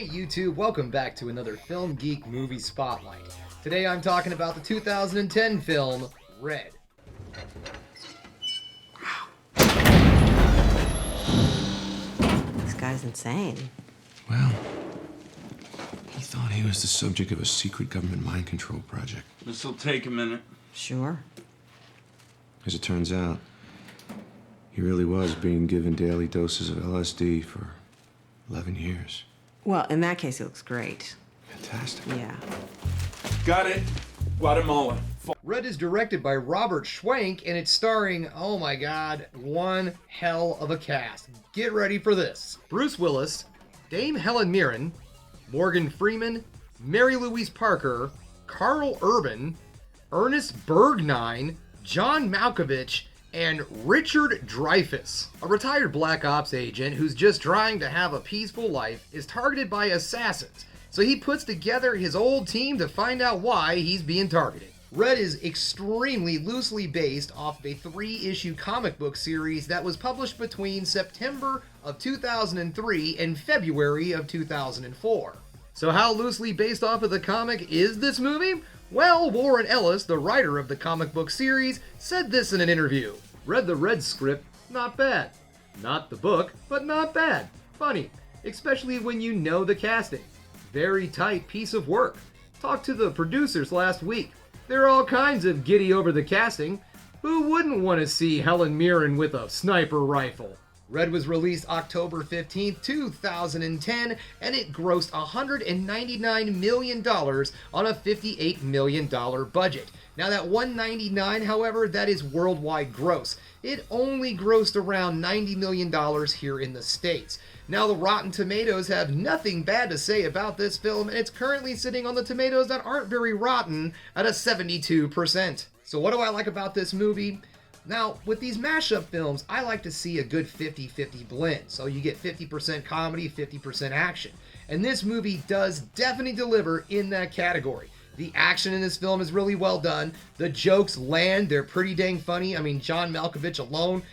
Hey YouTube, welcome back to another Film Geek Movie Spotlight. Today I'm talking about the 2010 film, Red. This guy's insane. Well, he thought he was the subject of a secret government mind control project. This'll take a minute. Sure. As it turns out, he really was being given daily doses of LSD for 11 years. Well, in that case, it looks great. Fantastic. Yeah. Got it. Guatemala. Red is directed by Robert Schwank and it's starring, oh my god, one hell of a cast. Get ready for this. Bruce Willis, Dame Helen Mirren, Morgan Freeman, Mary Louise Parker, Carl Urban, Ernest Borgnine, John Malkovich, and Richard Dreyfuss. A retired Black Ops agent who's just trying to have a peaceful life is targeted by assassins, so he puts together his old team to find out why he's being targeted. Red is extremely loosely based off of a 3-issue comic book series that was published between September of 2003 and February of 2004. So how loosely based off of the comic is this movie? Well, Warren Ellis, the writer of the comic book series, said this in an interview. Read the Red script, not bad. Not the book, but not bad. Funny, especially when you know the casting. Very tight piece of work. Talked to the producers last week. They're all kinds of giddy over the casting. Who wouldn't want to see Helen Mirren with a sniper rifle? Red was released October 15th, 2010, and it grossed $199 million on a $58 million budget. Now that $199, however, that is worldwide gross. It only grossed around $90 million here in the States. Now the Rotten Tomatoes have nothing bad to say about this film, and it's currently sitting on the tomatoes that aren't very rotten at a 72%. So what do I like about this movie? Now, with these mashup films, I like to see a good 50-50 blend. So you get 50% comedy, 50% action. And this movie does definitely deliver in that category. The action in this film is really well done. The jokes land, they're pretty dang funny. I mean, John Malkovich alone,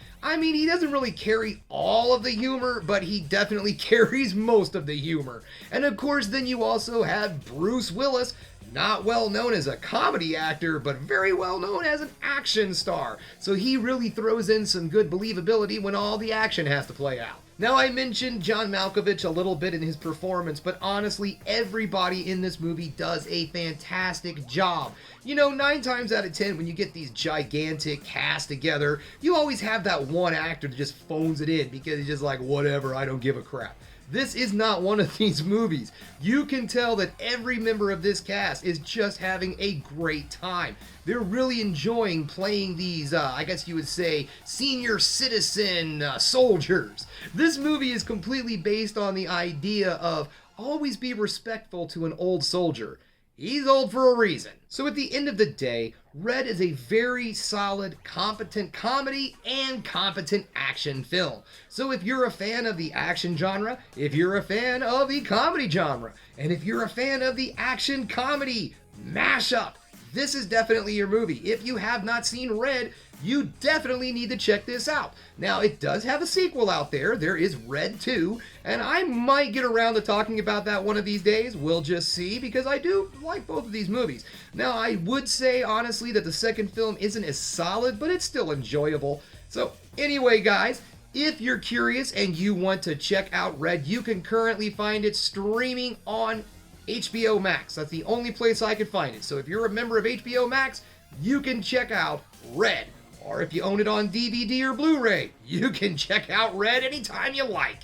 he doesn't really carry all of the humor, but he definitely carries most of the humor. And of course, then you also have Bruce Willis, not well known as a comedy actor, but very well known as an action star. So he really throws in some good believability when all the action has to play out. Now, I mentioned John Malkovich a little bit in his performance, but honestly, everybody in this movie does a fantastic job. You know, 9 times out of 10, when you get these gigantic casts together, you always have that one actor that just phones it in because he's just like, whatever, I don't give a crap. This is not one of these movies. You can tell that every member of this cast is just having a great time. They're really enjoying playing these, I guess you would say, senior citizen soldiers. This movie is completely based on the idea of always be respectful to an old soldier. He's old for a reason. So at the end of the day, Red is a very solid, competent comedy and competent action film. So if you're a fan of the action genre, if you're a fan of the comedy genre, and if you're a fan of the action comedy mashup, this is definitely your movie. If you have not seen Red, you definitely need to check this out. Now, it does have a sequel out there. There is Red 2, and I might get around to talking about that one of these days. We'll just see, because I do like both of these movies. Now, I would say, honestly, that the second film isn't as solid, but it's still enjoyable. So, anyway, guys, if you're curious and you want to check out Red, you can currently find it streaming on HBO Max. That's the only place I could find it. So if you're a member of HBO Max, you can check out Red. Or if you own it on DVD or Blu-ray, you can check out Red anytime you like.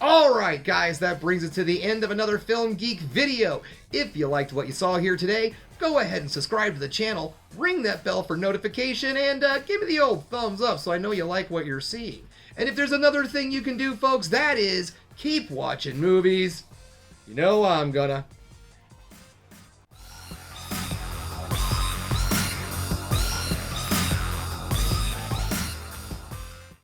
Alright guys, that brings us to the end of another Film Geek video. If you liked what you saw here today, go ahead and subscribe to the channel, ring that bell for notification, and give me the old thumbs up so I know you like what you're seeing. And if there's another thing you can do, folks, that is keep watching movies. You know I'm gonna.